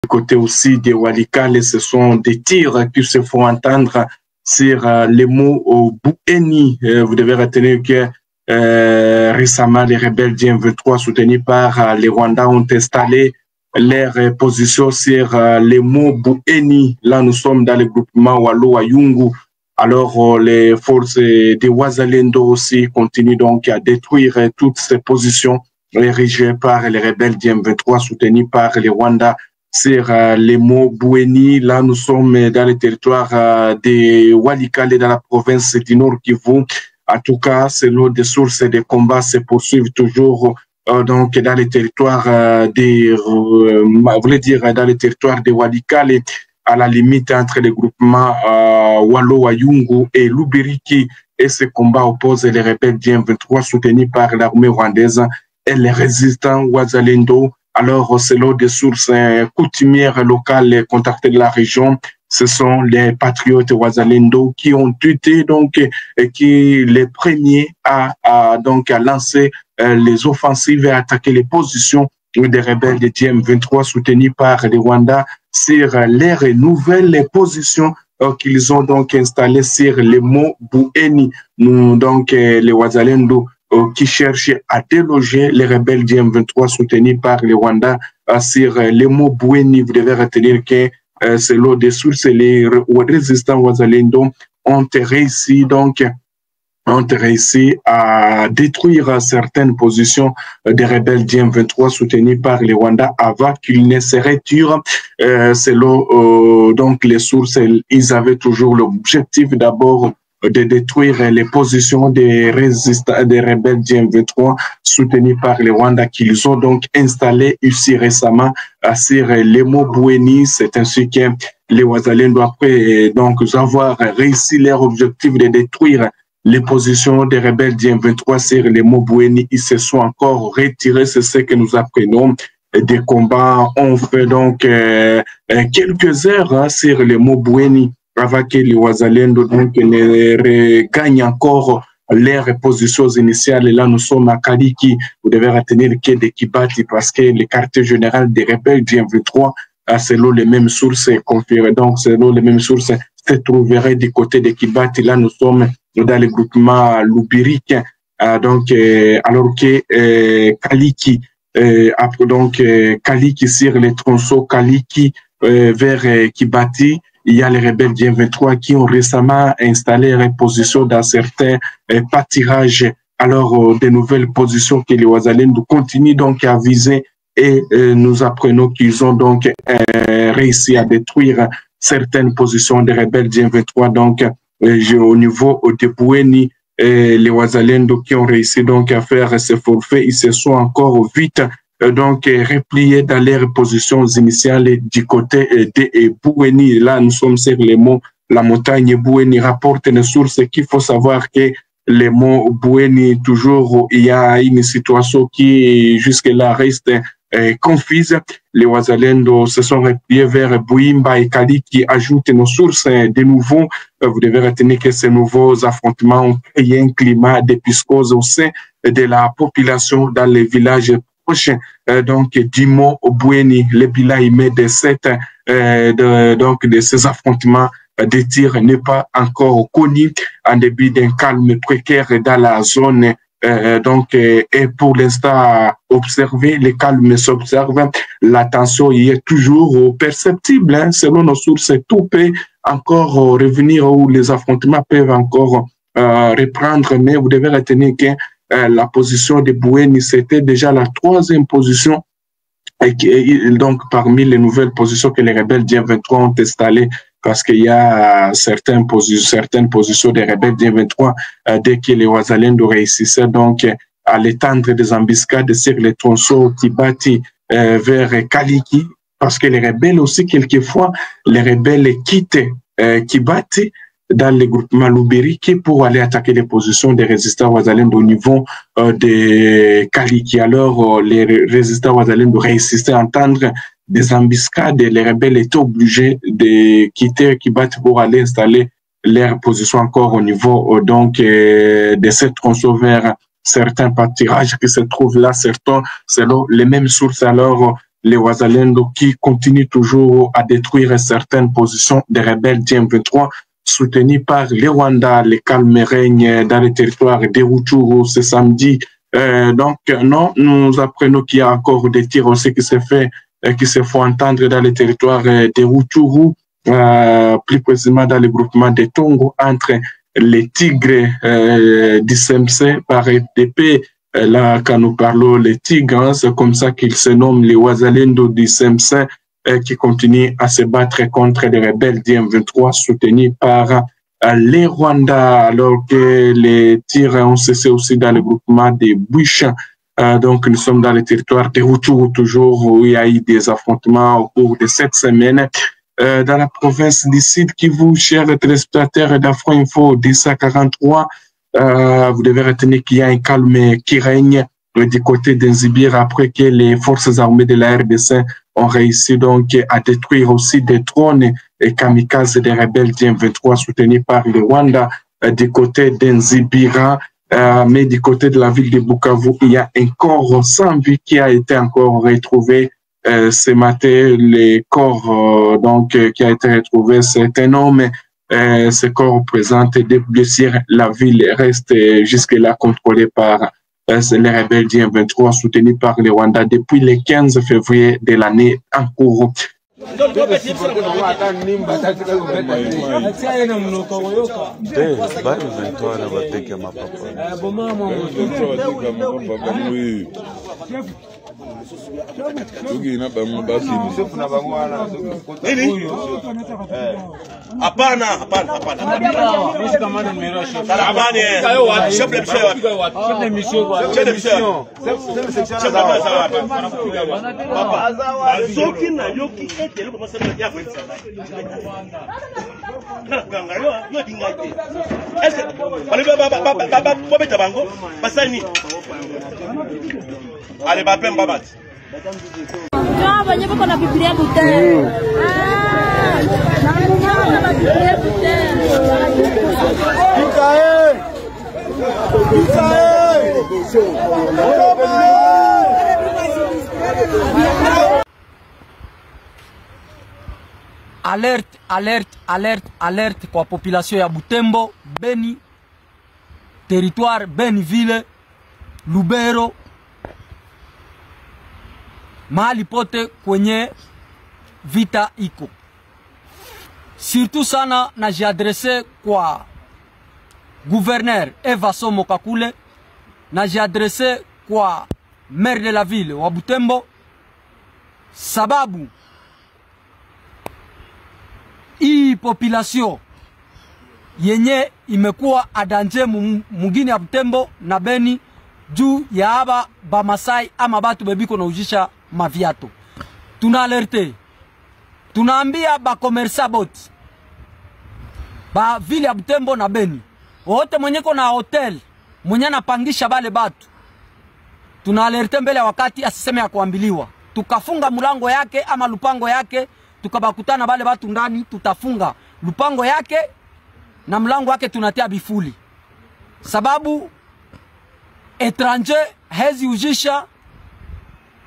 Du côté aussi des Walikale, ce sont des tirs qui se font entendre sur les mots au Boueni. Vous devez retenir que récemment, les rebelles du M23 soutenus par les Rwandais ont installé leur position sur les mots Boueni. Là, nous sommes dans le groupement Walo-Wayungu. Alors, les forces de Wazalendo aussi continuent donc à détruire toutes ces positions érigées par les rebelles du M23 soutenus par les Rwandais sur les mots Boueni. Là, nous sommes dans le territoire de Walikale, dans la province du Nord Kivu. En tout cas, selon des sources de combats se poursuivent toujours donc dans le territoire dans le territoire de Walikale, à la limite entre les groupements Walo-Wayungu et Lubiriki. Et ce combat oppose les rebelles du M23 soutenus par l'armée rwandaise et les résistants Wazalendo. Alors, selon des sources coutumières locales contactées de la région, ce sont les patriotes Wazalendo qui ont été donc qui les premiers à lancer les offensives et à attaquer les positions des rebelles de M23 soutenus par les Rwandais sur leurs nouvelles positions qu'ils ont donc installées sur les mots Boueni. Donc, les Wazalendo qui cherchent à déloger les rebelles du M23 soutenus par les Rwandais sur les mots Boueni. Vous devez retenir que selon des sources, les résistants Wazalendo ont réussi à détruire certaines positions des rebelles du M23 soutenus par les Rwandais avant qu'ils ne se retirent. Selon donc les sources, ils avaient toujours l'objectif d'abord de détruire les positions des résistants, des rebelles du M23 soutenus par les Rwandais qu'ils ont donc installés ici récemment sur les mots Boueni. C'est ainsi que les Wazalendo, après donc avoir réussi leur objectif de détruire les positions des rebelles du M23 sur les mots Boueni, ils se sont encore retirés. C'est ce que nous apprenons. Des combats ont fait donc quelques heures sur les mots Boueni, avant que les Wazalendo donc ne regagnent encore leurs positions initiales. Et là, nous sommes à Kaliki. Vous devez retenir que de Kibati, parce que le quartier général des rebelles du M23, selon les mêmes sources confirmées, donc selon les mêmes sources, se trouverait du côté de Kibati. Là, nous sommes dans le groupement Lubiriki, donc alors que Kaliki, après donc Kaliki sur les tronçons Kaliki vers Kibati, il y a les rebelles du M23 qui ont récemment installé des positions dans certains pâtirages. Alors, de nouvelles positions que les Wazalendo continuent donc à viser, et nous apprenons qu'ils ont donc réussi à détruire certaines positions des rebelles du M23. Donc, au niveau de Boueni, les Wazalendo qui ont réussi donc à faire ce forfait, ils se sont encore vite donc repliés dans leurs positions initiales du côté de Boueni. Là, nous sommes sur les mots la montagne Boueni. Rapporte une source qu'il faut savoir que les mots Boueni, toujours, il y a une situation qui jusque-là reste confuse. Les Wazalendo se sont repliés vers Bouimba et Kali, qui ajoutent nos sources de nouveau. Vous devez retenir que ces nouveaux affrontements ont créé un climat de psychose au sein de la population dans les villages proches. Donc, Dimo Boueni, le bilan immédiat de ces affrontements de tirs n'est pas encore connu, en début d'un calme précaire dans la zone. Et pour l'instant, observer, le calme s'observe, la tension y est toujours perceptible, hein. Selon nos sources, tout peut encore revenir, ou les affrontements peuvent encore reprendre, mais vous devez retenir que la position de Boueni, c'était déjà la 3e position, et donc parmi les nouvelles positions que les rebelles du M23 ont installées, parce qu'il y a certaines positions des rebelles du M23, dès que les Wazalendo réussissaient donc à l'étendre des embuscades sur les tronçons Kibati vers Kaliki, parce que les rebelles aussi, quelquefois, les rebelles quittent Kibati dans le groupement Lubiriki pour aller attaquer les positions des résistants Wazalendo au niveau de Kaliki. Alors, les résistants Wazalendo réussissaient à entendre des embuscades, et les rebelles étaient obligés de quitter Kibati pour aller installer leurs positions encore au niveau de cette tronçon vers certains pâtirages qui se trouvent là, certains selon les mêmes sources. Alors, les Wazalendo qui continuent toujours à détruire certaines positions des rebelles du M23 soutenus par les Rwandais. Les calmes règnent dans les territoires des Rutshuru ce samedi. Donc, non, nous apprenons qu'il y a encore des tirs aussi qui se font entendre dans les territoires des Rutshuru, plus précisément dans le groupement des Tongo, entre les tigres du CMC par RDP. Là, quand nous parlons les tigres, hein, c'est comme ça qu'ils se nomment, les Wazalendo du CMC, qui continuent à se battre contre les rebelles du M23 soutenus par les Rwandais, alors que les tirs ont cessé aussi dans le groupement des Bush. Donc, nous sommes dans le territoire de Rutshuru toujours, où il y a eu des affrontements au cours de cette semaine. Dans la province du Sud Kivu, chers téléspectateurs d'Afro Info 1043, vous devez retenir qu'il y a un calme qui règne du côté d'Nzibir après que les forces armées de la RDC ont réussi donc à détruire aussi des drones et kamikazes des rebelles du M23 soutenus par le Rwanda du côté d'Nzibira. Mais du côté de la ville de Bukavu, il y a un corps sans vie qui a été encore retrouvé ce matin. Le corps qui a été retrouvé, c'est un homme. Ce corps présente des blessures. La ville reste jusque-là contrôlée par les rebelles du M23 soutenus par le Rwanda depuis le 15 février de l'année en cours. Hapana. Allez, Bapem Babat. Alerte kwa population ya Butembo, Beni, territoire Beniville, Lubero, mahali pote kwenye vita iko. Surtout sana najiadrese kwa gouverneur Eva Somo Kakule, najiadrese kwa maire de la ville wa Butembo, sababu hii population yenye imekuwa adanje mugini ya Butembo na Beni juu ya aba ba Masai ama batu bebiko na ujisha maviato. Tuna alerte. Tunaambia ba komersa bot. Ba vile ya Butembo na Beni. Wote mwenye ko na hotel, mwenye anapangisha bale batu. Tuna alerte mbele wakati asiseme ya kuambiliwa. Tukafunga mulango yake ama lupango yake, tukabakutana bale batu ndani, tutafunga lupango yake na mlango wake tunatia bifuli. Sababu étranger hezi ujisha,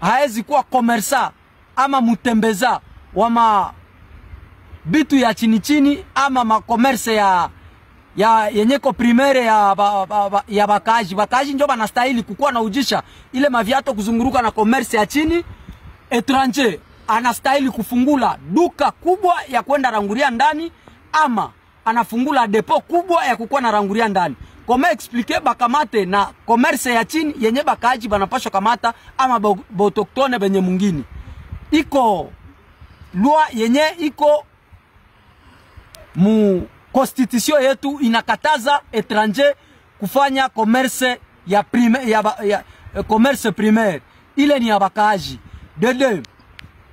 haezi kuwa komersa ama mutembeza wama bitu ya chini chini ama makomerse ya yenyeko primere ya bakaji. Bakaji njo banastahili kukuwa na ujisha ile maviato kuzunguruka na komerse ya chini. Étranger anastahili kufungula duka kubwa ya kwenda ranguria ndani ama anafungula depo kubwa ya kukuwa na ranguria ndani. Kome explique bakamate na komerse ya chini yenye bakaji banapaswa kamata ama botoktone benye mungini. Iko loi yenye iko mu constitution yetu inakataza étranger kufanya commerce ya commerce primaire. Ile ni ya bakaji. De deux,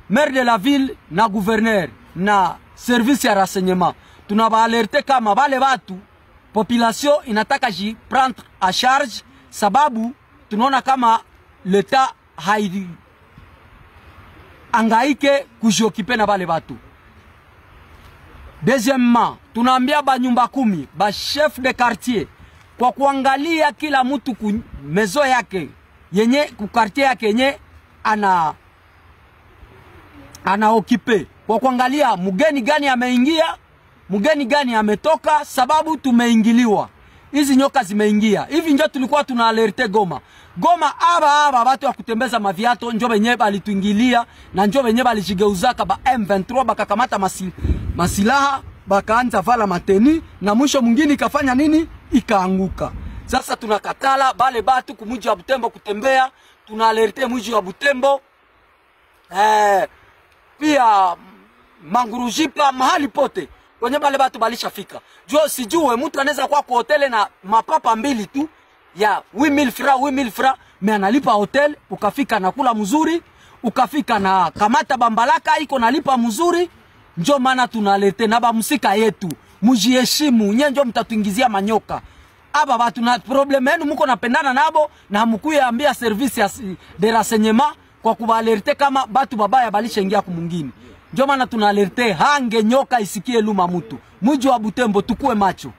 maire de la ville na gouverneur na service ya renseignement. Tunaba alerte kama bale batu population inataka ji prendre à charge sababu tunaona kama l'État haidi angaike kujiokipe na bale batu. Deuxièmement, tunaambia ba nyumba 10, ba chef de quartier kwa kuangalia kila mtu ku mezo yake yenye ku quartier yake yenye anaokipe kwa kuangalia mgeni gani ameingia, mgeni gani ametoka, sababu tumeingiliwa. Hizi nyoka zimeingia. Hivi ndio tulikuwa tuna alerte Goma. Goma aba watu wa kutembeza maviato njo benye balituingilia na njo benye balijigeuzaka ba M23 bakakamata masilaha bakaanza vala mateni na mwisho mwingine ikafanya nini? Ikaanguka. Sasa tunakatala bale batu kumuji wa Butembo kutembea, tuna alerte muji wa Butembo. Pia Mangurujipa mahali pote kwenye bale batu balishafika. Jua sijue mtu anaweza kwa hoteli na mapapa mbili tu ya 8000 francs me analipa hotel, ukafika na kula mzuri, ukafika na kamata bambalaka iko nalipa mzuri. Njo maana tunalete na bamusika yetu mujiheshimu, nyenjo mtatuingizia manyoka. Aba batu na problem yenu mko napendana nabo na hamkuye ambia service ya de renseignement kwa kubalerte kama batu babaya balisha ingia kumungini. Njo maana tunalerte hange nyoka isikie luma mtu. Muji wa Butembo tukue macho.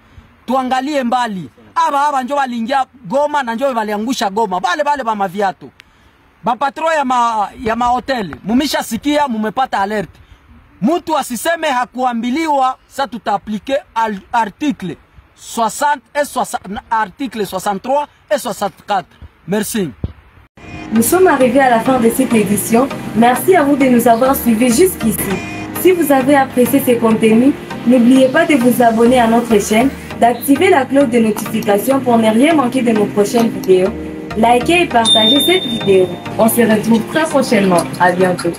Tuangalie mbali. Aba njo waliingia Goma na njo waliangusha Goma. Bale ba maviato. Ba patro ya ma hotel. Mumisha sikia mumepata alert. Mtu asiseme hakuambiliwa, sa tutaaplike article 60 et 60, article 63 et 64. Merci. Nous sommes arrivés à la fin de cette édition. Merci à vous de nous avoir suivis jusqu'ici. Si vous avez apprécié ces contenus, n'oubliez pas de vous abonner à notre chaîne, d'activer la cloche de notification pour ne rien manquer de nos prochaines vidéos. Likez et partagez cette vidéo. On se retrouve très prochainement. À bientôt.